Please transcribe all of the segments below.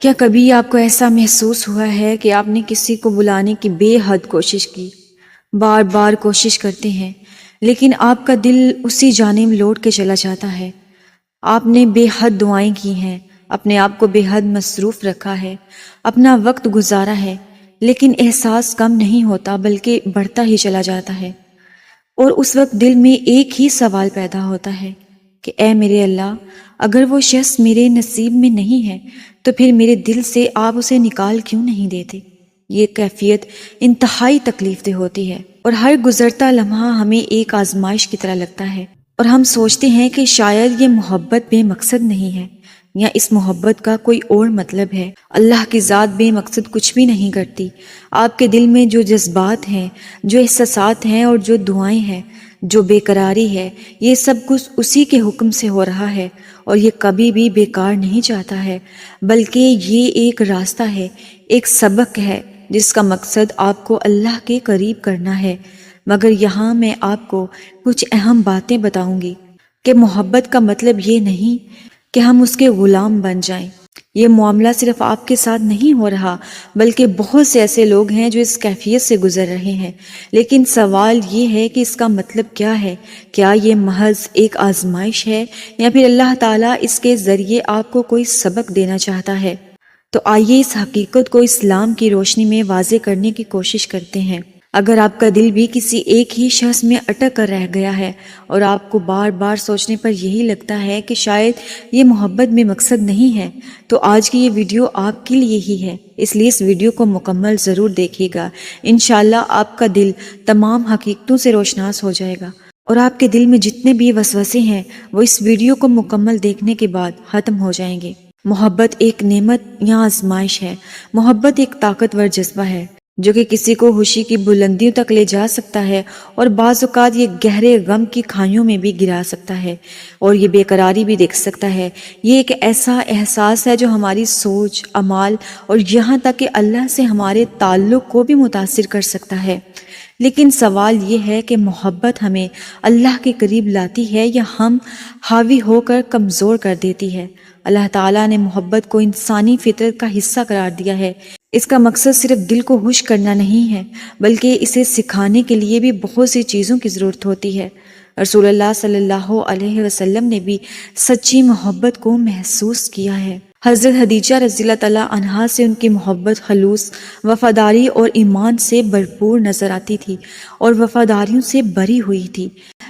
کیا کبھی آپ کو ایسا محسوس ہوا ہے کہ آپ نے کسی کو بلانے کی بے حد کوشش کی، بار بار کوشش کرتے ہیں لیکن آپ کا دل اسی جانب لوٹ کے چلا جاتا ہے؟ آپ نے بے حد دعائیں کی ہیں، اپنے آپ کو بے حد مصروف رکھا ہے، اپنا وقت گزارا ہے، لیکن احساس کم نہیں ہوتا بلکہ بڑھتا ہی چلا جاتا ہے۔ اور اس وقت دل میں ایک ہی سوال پیدا ہوتا ہے کہ اے میرے اللہ، اگر وہ شخص میرے نصیب میں نہیں ہے تو پھر میرے دل سے آپ اسے نکال کیوں نہیں دیتے؟ یہ کیفیت انتہائی تکلیف دہ ہوتی ہے، اور ہر گزرتا لمحہ ہمیں ایک آزمائش کی طرح لگتا ہے، اور ہم سوچتے ہیں کہ شاید یہ محبت بے مقصد نہیں ہے، یا اس محبت کا کوئی اور مطلب ہے۔ اللہ کی ذات بے مقصد کچھ بھی نہیں کرتی۔ آپ کے دل میں جو جذبات ہیں، جو احساسات ہیں اور جو دعائیں ہیں، جو بے قراری ہے، یہ سب کچھ اسی کے حکم سے ہو رہا ہے، اور یہ کبھی بھی بیکار نہیں جاتا ہے، بلکہ یہ ایک راستہ ہے، ایک سبق ہے جس کا مقصد آپ کو اللہ کے قریب کرنا ہے۔ مگر یہاں میں آپ کو کچھ اہم باتیں بتاؤں گی کہ محبت کا مطلب یہ نہیں کہ ہم اس کے غلام بن جائیں۔ یہ معاملہ صرف آپ کے ساتھ نہیں ہو رہا، بلکہ بہت سے ایسے لوگ ہیں جو اس کیفیت سے گزر رہے ہیں۔ لیکن سوال یہ ہے کہ اس کا مطلب کیا ہے؟ کیا یہ محض ایک آزمائش ہے، یا پھر اللہ تعالیٰ اس کے ذریعے آپ کو کوئی سبق دینا چاہتا ہے؟ تو آئیے اس حقیقت کو اسلام کی روشنی میں واضح کرنے کی کوشش کرتے ہیں۔ اگر آپ کا دل بھی کسی ایک ہی شخص میں اٹک کر رہ گیا ہے، اور آپ کو بار بار سوچنے پر یہی لگتا ہے کہ شاید یہ محبت میں مقصد نہیں ہے، تو آج کی یہ ویڈیو آپ کے لیے ہی ہے، اس لیے اس ویڈیو کو مکمل ضرور دیکھیے گا۔ انشاءاللہ آپ کا دل تمام حقیقتوں سے روشناس ہو جائے گا، اور آپ کے دل میں جتنے بھی وسوسے ہیں وہ اس ویڈیو کو مکمل دیکھنے کے بعد ختم ہو جائیں گے۔ محبت ایک نعمت یا آزمائش ہے۔ محبت ایک طاقتور جذبہ ہے جو کہ کسی کو خوشی کی بلندیوں تک لے جا سکتا ہے، اور بعض اوقات یہ گہرے غم کی کھائیوں میں بھی گرا سکتا ہے، اور یہ بے قراری بھی دیکھ سکتا ہے۔ یہ ایک ایسا احساس ہے جو ہماری سوچ، اعمال اور یہاں تک کہ اللہ سے ہمارے تعلق کو بھی متاثر کر سکتا ہے۔ لیکن سوال یہ ہے کہ محبت ہمیں اللہ کے قریب لاتی ہے یا ہم حاوی ہو کر کمزور کر دیتی ہے؟ اللہ تعالیٰ نے محبت کو انسانی فطرت کا حصہ قرار دیا ہے۔ اس کا مقصد صرف دل کو خوش کرنا نہیں ہے، بلکہ اسے سکھانے کے لیے بھی بہت سی چیزوں کی ضرورت ہوتی ہے۔ رسول اللہ صلی اللہ علیہ وسلم نے بھی سچی محبت کو محسوس کیا ہے۔ حضرت خدیجہ رضی اللہ تعالیٰ عنہا سے ان کی محبت خلوص، وفاداری اور ایمان سے بھرپور نظر آتی تھی، اور وفاداریوں سے بری ہوئی تھی۔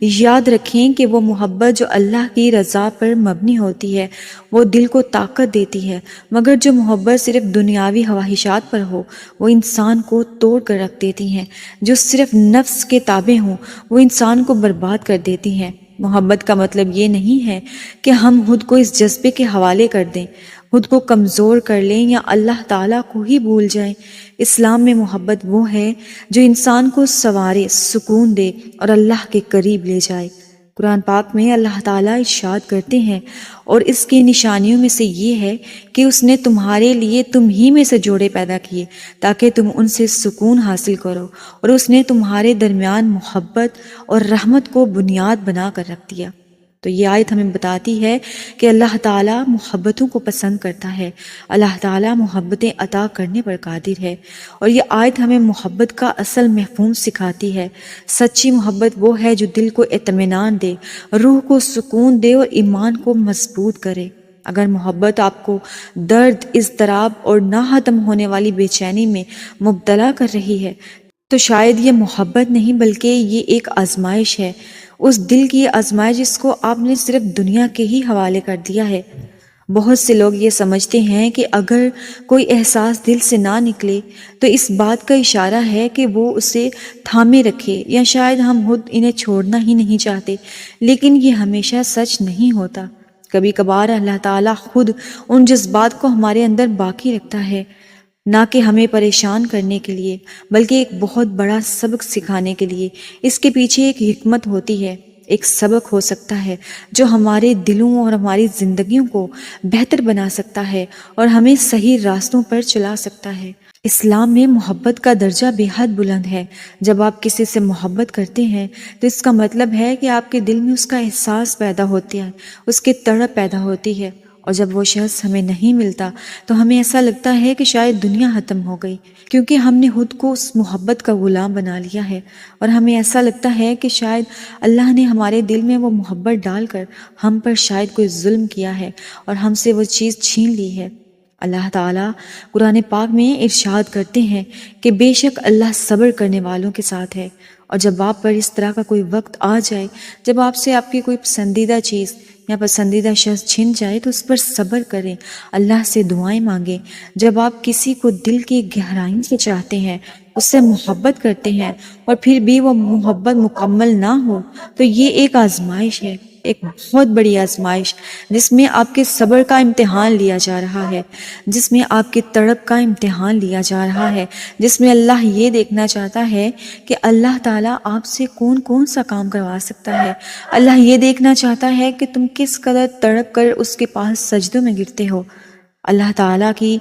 یاد رکھیں کہ وہ محبت جو اللہ کی رضا پر مبنی ہوتی ہے وہ دل کو طاقت دیتی ہے، مگر جو محبت صرف دنیاوی خواہشات پر ہو وہ انسان کو توڑ کر رکھ دیتی ہیں۔ جو صرف نفس کے تابع ہوں وہ انسان کو برباد کر دیتی ہیں۔ محبت کا مطلب یہ نہیں ہے کہ ہم خود کو اس جذبے کے حوالے کر دیں، خود کو کمزور کر لیں یا اللہ تعالیٰ کو ہی بھول جائیں۔ اسلام میں محبت وہ ہے جو انسان کو سنوارے، سکون دے اور اللہ کے قریب لے جائے۔ قرآن پاک میں اللہ تعالیٰ ارشاد کرتے ہیں، اور اس کی نشانیوں میں سے یہ ہے کہ اس نے تمہارے لیے تم ہی میں سے جوڑے پیدا کیے تاکہ تم ان سے سکون حاصل کرو، اور اس نے تمہارے درمیان محبت اور رحمت کو بنیاد بنا کر رکھ دیا۔ تو یہ آیت ہمیں بتاتی ہے کہ اللہ تعالیٰ محبتوں کو پسند کرتا ہے، اللہ تعالیٰ محبتیں عطا کرنے پر قادر ہے، اور یہ آیت ہمیں محبت کا اصل مفہوم سکھاتی ہے۔ سچی محبت وہ ہے جو دل کو اطمینان دے، روح کو سکون دے اور ایمان کو مضبوط کرے۔ اگر محبت آپ کو درد، اضطراب اور نہ ختم ہونے والی بے چینی میں مبتلا کر رہی ہے تو شاید یہ محبت نہیں بلکہ یہ ایک آزمائش ہے، اس دل کی آزمائش جس کو آپ نے صرف دنیا کے ہی حوالے کر دیا ہے۔ بہت سے لوگ یہ سمجھتے ہیں کہ اگر کوئی احساس دل سے نہ نکلے تو اس بات کا اشارہ ہے کہ وہ اسے تھامے رکھے، یا شاید ہم خود انہیں چھوڑنا ہی نہیں چاہتے، لیکن یہ ہمیشہ سچ نہیں ہوتا۔ کبھی کبھار اللہ تعالیٰ خود ان جذبات کو ہمارے اندر باقی رکھتا ہے، نہ کہ ہمیں پریشان کرنے کے لیے بلکہ ایک بہت بڑا سبق سکھانے کے لیے۔ اس کے پیچھے ایک حکمت ہوتی ہے، ایک سبق ہو سکتا ہے جو ہمارے دلوں اور ہماری زندگیوں کو بہتر بنا سکتا ہے اور ہمیں صحیح راستوں پر چلا سکتا ہے۔ اسلام میں محبت کا درجہ بے حد بلند ہے۔ جب آپ کسی سے محبت کرتے ہیں تو اس کا مطلب ہے کہ آپ کے دل میں اس کا احساس پیدا ہوتا ہے، اس کی تڑپ پیدا ہوتی ہے، اور جب وہ شخص ہمیں نہیں ملتا تو ہمیں ایسا لگتا ہے کہ شاید دنیا ختم ہو گئی، کیونکہ ہم نے خود کو اس محبت کا غلام بنا لیا ہے، اور ہمیں ایسا لگتا ہے کہ شاید اللہ نے ہمارے دل میں وہ محبت ڈال کر ہم پر شاید کوئی ظلم کیا ہے اور ہم سے وہ چیز چھین لی ہے۔ اللہ تعالیٰ قرآن پاک میں ارشاد کرتے ہیں کہ بے شک اللہ صبر کرنے والوں کے ساتھ ہے، اور جب آپ پر اس طرح کا کوئی وقت آ جائے جب آپ سے آپ کی کوئی پسندیدہ چیز یا پسندیدہ شخص چھن جائے تو اس پر صبر کریں، اللہ سے دعائیں مانگیں۔ جب آپ کسی کو دل کی گہرائی سے چاہتے ہیں، اس سے محبت کرتے ہیں، اور پھر بھی وہ محبت مکمل نہ ہو تو یہ ایک آزمائش ہے، ایک بہت بڑی آزمائش، جس میں آپ کے صبر کا امتحان لیا جا رہا ہے، جس میں آپ کی تڑپ کا امتحان لیا جا رہا ہے، جس میں اللہ یہ دیکھنا چاہتا ہے کہ اللہ تعالیٰ آپ سے کون کون سا کام کروا سکتا ہے۔ اللہ یہ دیکھنا چاہتا ہے کہ تم کس قدر تڑپ کر اس کے پاس سجدوں میں گرتے ہو۔ اللہ تعالیٰ کی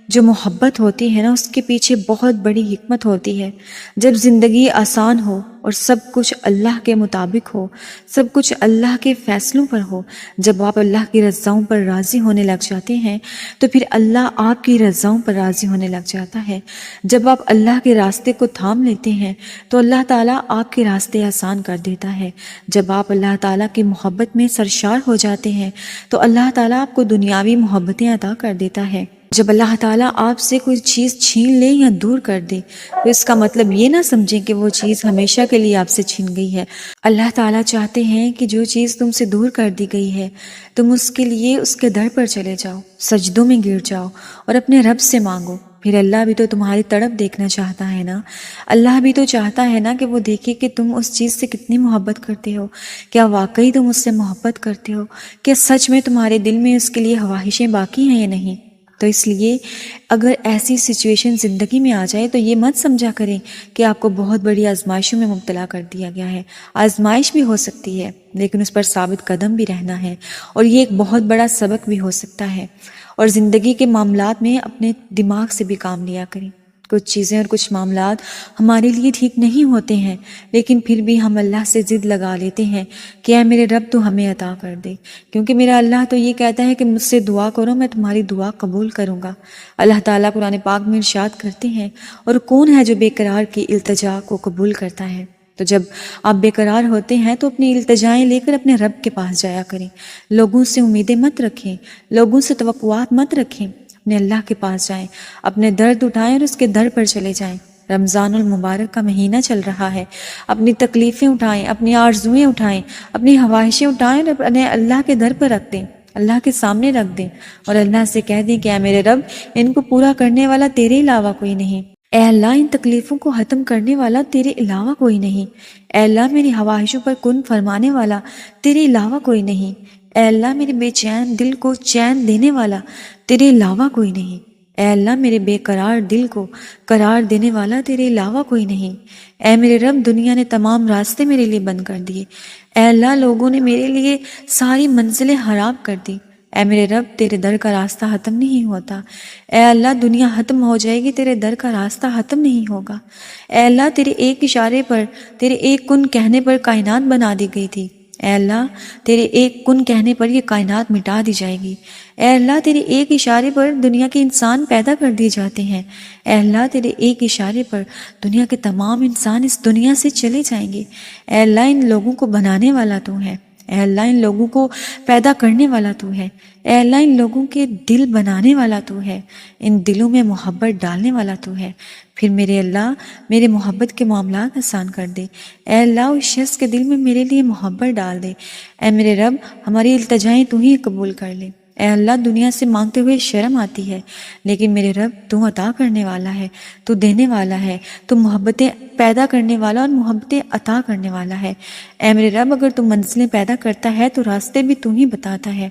جو محبت ہوتی ہے نا، اس کے پیچھے بہت بڑی حکمت ہوتی ہے۔ جب زندگی آسان ہو اور سب کچھ اللہ کے مطابق ہو، سب کچھ اللہ کے فیصلوں پر ہو، جب آپ اللہ کی رضاؤں پر راضی ہونے لگ جاتے ہیں تو پھر اللہ آپ کی رضاؤں پر راضی ہونے لگ جاتا ہے۔ جب آپ اللہ کے راستے کو تھام لیتے ہیں تو اللہ تعالیٰ آپ کے راستے آسان کر دیتا ہے۔ جب آپ اللہ تعالیٰ کی محبت میں سرشار ہو جاتے ہیں تو اللہ تعالیٰ آپ کو دنیاوی محبتیں عطا کر دیتا ہے۔ جب اللہ تعالیٰ آپ سے کوئی چیز چھین لے یا دور کر دے تو اس کا مطلب یہ نہ سمجھیں کہ وہ چیز ہمیشہ کے لیے آپ سے چھین گئی ہے۔ اللہ تعالیٰ چاہتے ہیں کہ جو چیز تم سے دور کر دی گئی ہے تم اس کے لیے اس کے در پر چلے جاؤ، سجدوں میں گر جاؤ اور اپنے رب سے مانگو۔ پھر اللہ بھی تو تمہاری تڑپ دیکھنا چاہتا ہے نا، اللہ بھی تو چاہتا ہے نا کہ وہ دیکھے کہ تم اس چیز سے کتنی محبت کرتے ہو، کیا واقعی تم اس سے محبت کرتے ہو، کیا سچ میں تمہارے دل میں اس کے لیے خواہشیں باقی ہیں یا نہیں۔ تو اس لیے اگر ایسی سچویشن زندگی میں آ جائے تو یہ مت سمجھا کریں کہ آپ کو بہت بڑی آزمائشوں میں مبتلا کر دیا گیا ہے۔ آزمائش بھی ہو سکتی ہے لیکن اس پر ثابت قدم بھی رہنا ہے، اور یہ ایک بہت بڑا سبق بھی ہو سکتا ہے۔ اور زندگی کے معاملات میں اپنے دماغ سے بھی کام لیا کریں۔ کچھ چیزیں اور کچھ معاملات ہمارے لیے ٹھیک نہیں ہوتے ہیں، لیکن پھر بھی ہم اللہ سے ضد لگا لیتے ہیں کہ اے میرے رب تو ہمیں عطا کر دے، کیونکہ میرا اللہ تو یہ کہتا ہے کہ مجھ سے دعا کرو، میں تمہاری دعا قبول کروں گا۔ اللہ تعالیٰ قرآن پاک میں ارشاد کرتے ہیں، اور کون ہے جو بے قرار کی التجا کو قبول کرتا ہے۔ تو جب آپ بے قرار ہوتے ہیں تو اپنی التجائیں لے کر اپنے رب کے پاس جایا کریں، لوگوں سے امیدیں مت رکھیں، لوگوں سے توقعات مت رکھیں، اپنے اللہ کے پاس جائیں، اپنے درد اٹھائیں اور اس کے در پر چلے جائیں۔ رمضان المبارک کا مہینہ چل رہا ہے، اپنی تکلیفیں اٹھائیں، اپنی آرزویں اٹھائیں، اپنی خواہشیں اٹھائیں اور اپنے اللہ کے در پر رکھ دیں، اللہ کے سامنے رکھ دیں، اور اللہ سے کہہ دیں کہ اے میرے رب، ان کو پورا کرنے والا تیرے علاوہ کوئی نہیں۔ اے اللہ، ان تکلیفوں کو ختم کرنے والا تیرے علاوہ کوئی نہیں۔ اے اللہ، میری خواہشوں پر کن فرمانے والا تیرے علاوہ کوئی نہیں۔ اے اللہ، میرے بے چین دل کو چین دینے والا تیرے علاوہ کوئی نہیں۔ اے اللہ، میرے بے قرار دل کو قرار دینے والا تیرے علاوہ کوئی نہیں۔ اے میرے رب، دنیا نے تمام راستے میرے لیے بند کر دیے۔ اے اللہ، لوگوں نے میرے لیے ساری منزلیں حرام کر دی۔ اے میرے رب، تیرے در کا راستہ ختم نہیں ہوتا۔ اے اللہ، دنیا ختم ہو جائے گی، تیرے در کا راستہ ختم نہیں ہوگا۔ اے اللہ، تیرے ایک اشارے پر، تیرے ایک کن کہنے پر کائنات بنا دی گئی تھی۔ اے اللہ، تیرے ایک کن کہنے پر یہ کائنات مٹا دی جائے گی۔ اے اللہ، تیرے ایک اشارے پر دنیا کے انسان پیدا کر دیے جاتے ہیں۔ اے اللہ، تیرے ایک اشارے پر دنیا کے تمام انسان اس دنیا سے چلے جائیں گے۔ اے اللہ، ان لوگوں کو بنانے والا تو ہے۔ اے اللہ، ان لوگوں کو پیدا کرنے والا تو ہے۔ اے اللہ، ان لوگوں کے دل بنانے والا تو ہے، ان دلوں میں محبت ڈالنے والا تو ہے۔ پھر میرے اللہ، میرے محبت کے معاملات آسان کر دے۔ اے اللہ، اس شخص کے دل میں میرے لیے محبت ڈال دے۔ اے میرے رب، ہماری التجائیں تو ہی قبول کر لے۔ اے اللہ، دنیا سے مانگتے ہوئے شرم آتی ہے، لیکن میرے رب، تو عطا کرنے والا ہے، تو دینے والا ہے، تو محبتیں پیدا کرنے والا اور محبتیں عطا کرنے والا ہے۔ اے میرے رب، اگر تو منزلیں پیدا کرتا ہے تو راستے بھی تو ہی بتاتا ہے۔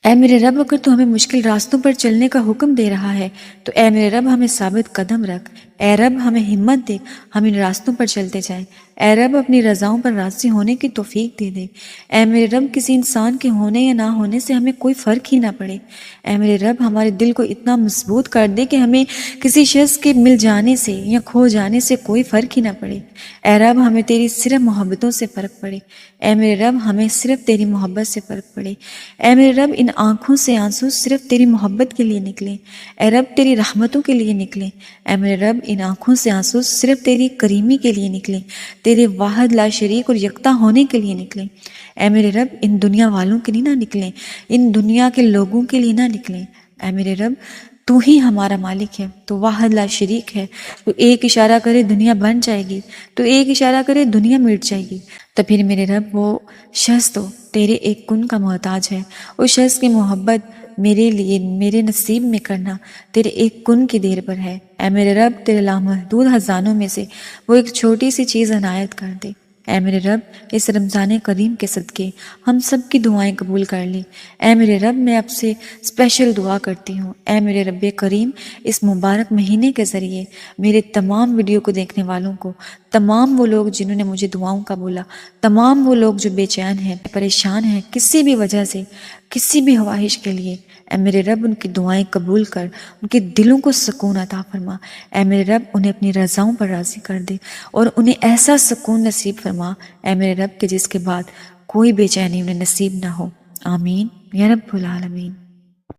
اے میرے رب، اگر تو ہمیں مشکل راستوں پر چلنے کا حکم دے رہا ہے تو اے میرے رب، ہمیں ثابت قدم رکھ۔ اے رب ہمیں ہمت دے، ہم ان راستوں پر چلتے جائیں۔ اے رب اپنی رضاؤں پر راضی ہونے کی توفیق دے دے۔ اے میرے رب کسی انسان کے ہونے یا نہ ہونے سے ہمیں کوئی فرق ہی نہ پڑے۔ اے میرے رب ہمارے دل کو اتنا مضبوط کر دے کہ ہمیں کسی شخص کے مل جانے سے یا کھو جانے سے کوئی فرق ہی نہ پڑے۔ اے رب ہمیں تیری صرف محبتوں سے فرق پڑے۔ اے میرے رب ہمیں صرف تیری محبت سے فرق پڑے۔ اے میرے رب ان آنکھوں سے آنسو صرف تیری محبت کے لیے نکلیں۔ اے رب تیری رحمتوں کے لیے نکلیں۔ اے میرے رب ان آنکھوں سے آنسو صرف تیری کریمی کے لیے نکلیں، تیرے واحد لا شریک اور یکتا ہونے کے لیے نکلیں۔ اے میرے رب ان دنیا والوں کے لیے نہ نکلیں، ان دنیا کے لوگوں کے لیے نہ نکلیں۔ اے میرے رب تو ہی ہمارا مالک ہے، تو واحد لا شریک ہے، تو ایک اشارہ کرے دنیا بن جائے گی، تو ایک اشارہ کرے دنیا مٹ جائے گی۔ تو پھر میرے رب وہ شخص تو تیرے ایک کن کا محتاج ہے، اس شخص کی محبت میرے لیے میرے نصیب میں کرنا تیرے ایک کن کی دیر پر ہے۔ اے میرے رب تیرے لامحدود خزانوں میں سے وہ ایک چھوٹی سی چیز عنایت کر دے۔ اے میرے رب اس رمضان کریم کے صدقے ہم سب کی دعائیں قبول کر لی۔ اے میرے رب میں اب سے اسپیشل دعا کرتی ہوں، اے میرے رب کریم اس مبارک مہینے کے ذریعے میرے تمام ویڈیو کو دیکھنے والوں کو، تمام وہ لوگ جنہوں نے مجھے دعاؤں کا بولا، تمام وہ لوگ جو بے چین ہیں، پریشان ہیں کسی بھی وجہ سے، کسی بھی خواہش کے لیے، اے میرے رب ان کی دعائیں قبول کر، ان کے دلوں کو سکون عطا فرما۔ اے میرے رب انہیں اپنی رضاؤں پر راضی کر دے اور انہیں ایسا سکون نصیب فرما اے میرے رب کہ جس کے بعد کوئی بے چینی انہیں نصیب نہ ہو۔ آمین یا رب العالمین۔